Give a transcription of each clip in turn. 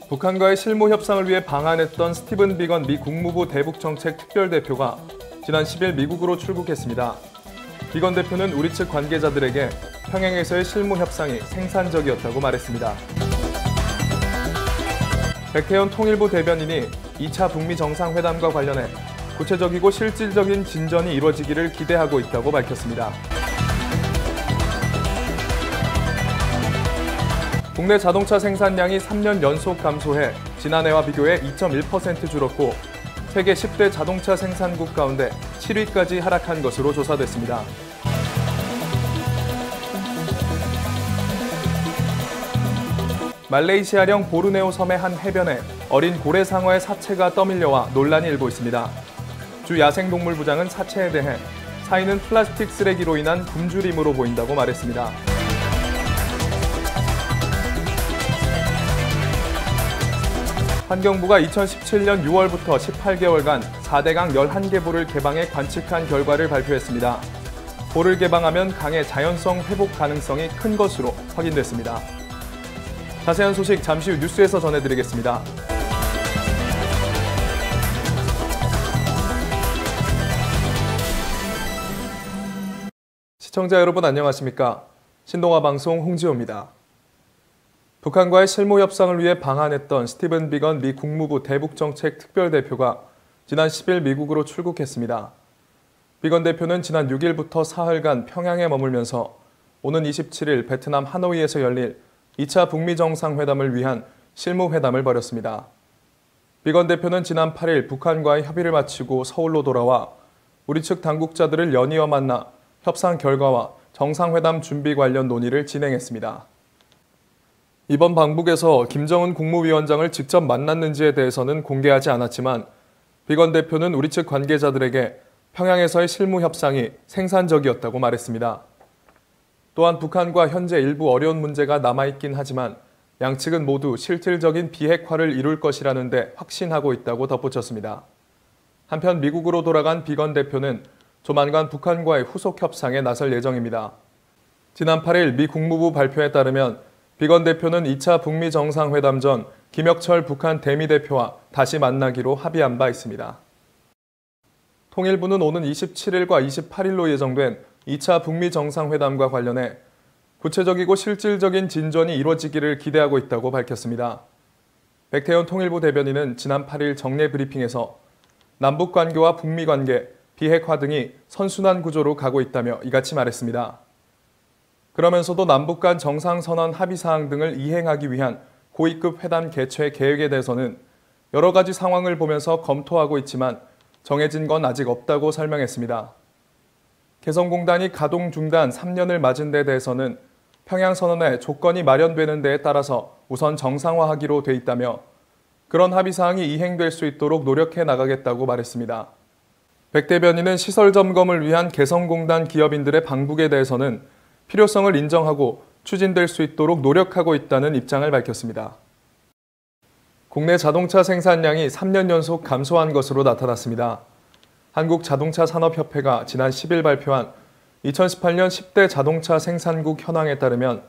북한과의 실무 협상을 위해 방한했던 스티븐 비건 미 국무부 대북정책 특별대표가 지난 10일 미국으로 출국했습니다. 비건 대표는 우리 측 관계자들에게 평양에서의 실무 협상이 생산적이었다고 말했습니다. 백태현 통일부 대변인이 2차 북미 정상회담과 관련해 구체적이고 실질적인 진전이 이루어지기를 기대하고 있다고 밝혔습니다. 국내 자동차 생산량이 3년 연속 감소해 지난해와 비교해 2.1% 줄었고 세계 10대 자동차 생산국 가운데 7위까지 하락한 것으로 조사됐습니다. 말레이시아령 보르네오 섬의 한 해변에 어린 고래상어의 사체가 떠밀려와 논란이 일고 있습니다. 주 야생동물부장은 사체에 대해 사인은 플라스틱 쓰레기로 인한 굶주림으로 보인다고 말했습니다. 환경부가 2017년 6월부터 18개월간 4대강 11개 보를 개방해 관측한 결과를 발표했습니다. 보를 개방하면 강의 자연성 회복 가능성이 큰 것으로 확인됐습니다. 자세한 소식 잠시 후 뉴스에서 전해드리겠습니다. 시청자 여러분 안녕하십니까? 신동아 방송 홍지호입니다. 북한과의 실무 협상을 위해 방한했던 스티븐 비건 미 국무부 대북정책 특별대표가 지난 10일 미국으로 출국했습니다. 비건 대표는 지난 6일부터 사흘간 평양에 머물면서 오는 27일 베트남 하노이에서 열릴 2차 북미 정상회담을 위한 실무회담을 벌였습니다. 비건 대표는 지난 8일 북한과의 협의를 마치고 서울로 돌아와 우리 측 당국자들을 연이어 만나 협상 결과와 정상회담 준비 관련 논의를 진행했습니다. 이번 방북에서 김정은 국무위원장을 직접 만났는지에 대해서는 공개하지 않았지만 비건 대표는 우리 측 관계자들에게 평양에서의 실무 협상이 생산적이었다고 말했습니다. 또한 북한과 현재 일부 어려운 문제가 남아있긴 하지만 양측은 모두 실질적인 비핵화를 이룰 것이라는 데 확신하고 있다고 덧붙였습니다. 한편 미국으로 돌아간 비건 대표는 조만간 북한과의 후속 협상에 나설 예정입니다. 지난 8일 미 국무부 발표에 따르면 비건 대표는 2차 북미 정상회담 전 김혁철 북한 대미대표와 다시 만나기로 합의한 바 있습니다. 통일부는 오는 27일과 28일로 예정된 2차 북미 정상회담과 관련해 구체적이고 실질적인 진전이 이루어지기를 기대하고 있다고 밝혔습니다. 백태현 통일부 대변인은 지난 8일 정례 브리핑에서 남북관계와 북미관계, 비핵화 등이 선순환 구조로 가고 있다며 이같이 말했습니다. 그러면서도 남북 간 정상선언 합의사항 등을 이행하기 위한 고위급 회담 개최 계획에 대해서는 여러 가지 상황을 보면서 검토하고 있지만 정해진 건 아직 없다고 설명했습니다. 개성공단이 가동 중단 3년을 맞은 데 대해서는 평양선언에 조건이 마련되는 데에 따라서 우선 정상화하기로 돼 있다며 그런 합의사항이 이행될 수 있도록 노력해 나가겠다고 말했습니다. 백 대변인은 시설 점검을 위한 개성공단 기업인들의 방북에 대해서는 필요성을 인정하고 추진될 수 있도록 노력하고 있다는 입장을 밝혔습니다. 국내 자동차 생산량이 3년 연속 감소한 것으로 나타났습니다. 한국자동차산업협회가 지난 10일 발표한 2018년 10대 자동차 생산국 현황에 따르면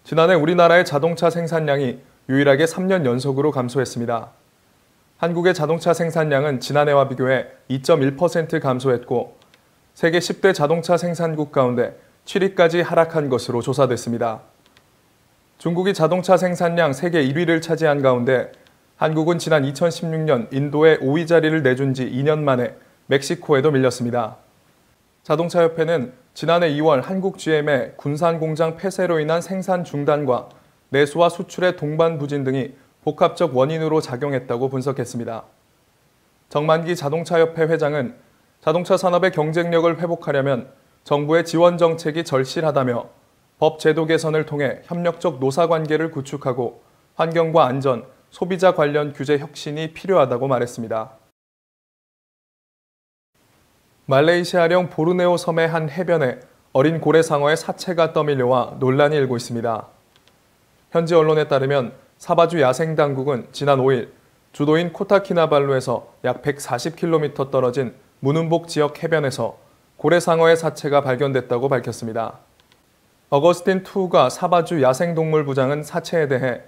지난해 우리나라의 자동차 생산량이 유일하게 3년 연속으로 감소했습니다. 한국의 자동차 생산량은 지난해와 비교해 2.1% 감소했고 세계 10대 자동차 생산국 가운데 7위까지 하락한 것으로 조사됐습니다. 중국이 자동차 생산량 세계 1위를 차지한 가운데 한국은 지난 2016년 인도에 5위 자리를 내준 지 2년 만에 멕시코에도 밀렸습니다. 자동차협회는 지난해 2월 한국 GM의 군산 공장 폐쇄로 인한 생산 중단과 내수와 수출의 동반 부진 등이 복합적 원인으로 작용했다고 분석했습니다. 정만기 자동차협회 회장은 자동차 산업의 경쟁력을 회복하려면 정부의 지원 정책이 절실하다며 법 제도 개선을 통해 협력적 노사관계를 구축하고 환경과 안전, 소비자 관련 규제 혁신이 필요하다고 말했습니다. 말레이시아령 보르네오 섬의 한 해변에 어린 고래상어의 사체가 떠밀려와 논란이 일고 있습니다. 현지 언론에 따르면 사바주 야생당국은 지난 5일 주도인 코타키나발루에서 약 140km 떨어진 무눈복 지역 해변에서 고래상어의 사체가 발견됐다고 밝혔습니다. 어거스틴2가 사바주 야생동물부장은 사체에 대해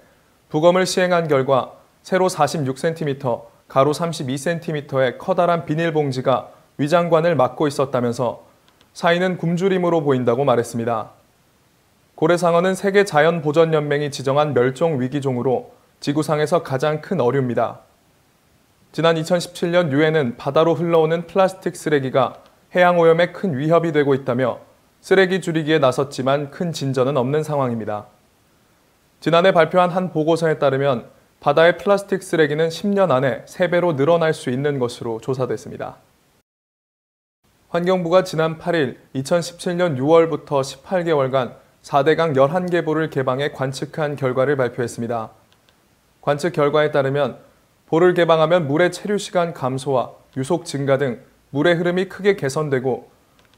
부검을 시행한 결과 세로 46cm, 가로 32cm의 커다란 비닐봉지가 위장관을 막고 있었다면서 사인은 굶주림으로 보인다고 말했습니다. 고래상어는 세계자연보전연맹이 지정한 멸종위기종으로 지구상에서 가장 큰 어류입니다. 지난 2017년 유엔은 바다로 흘러오는 플라스틱 쓰레기가 해양오염에 큰 위협이 되고 있다며 쓰레기 줄이기에 나섰지만 큰 진전은 없는 상황입니다. 지난해 발표한 한 보고서에 따르면 바다의 플라스틱 쓰레기는 10년 안에 3배로 늘어날 수 있는 것으로 조사됐습니다. 환경부가 지난 8일 2017년 6월부터 18개월간 4대강 11개 보를 개방해 관측한 결과를 발표했습니다. 관측 결과에 따르면 보를 개방하면 물의 체류 시간 감소와 유속 증가 등 물의 흐름이 크게 개선되고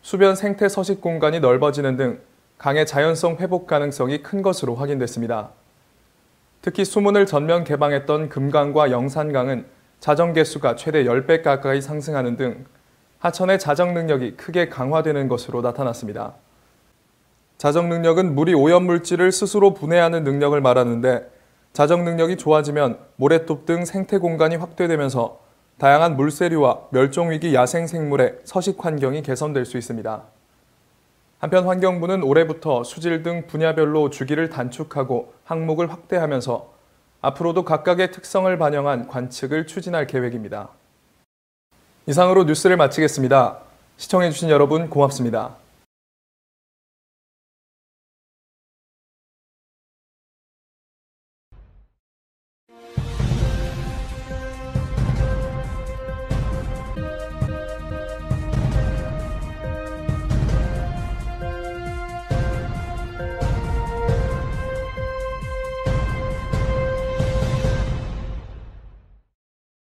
수변 생태 서식 공간이 넓어지는 등 강의 자연성 회복 가능성이 큰 것으로 확인됐습니다. 특히 수문을 전면 개방했던 금강과 영산강은 자정 개수가 최대 10배 가까이 상승하는 등 하천의 자정 능력이 크게 강화되는 것으로 나타났습니다. 자정 능력은 물이 오염물질을 스스로 분해하는 능력을 말하는데 자정 능력이 좋아지면 모래톱 등 생태 공간이 확대되면서 다양한 물새류와 멸종위기 야생생물의 서식 환경이 개선될 수 있습니다. 한편 환경부는 올해부터 수질 등 분야별로 주기를 단축하고 항목을 확대하면서 앞으로도 각각의 특성을 반영한 관측을 추진할 계획입니다. 이상으로 뉴스를 마치겠습니다. 시청해주신 여러분 고맙습니다.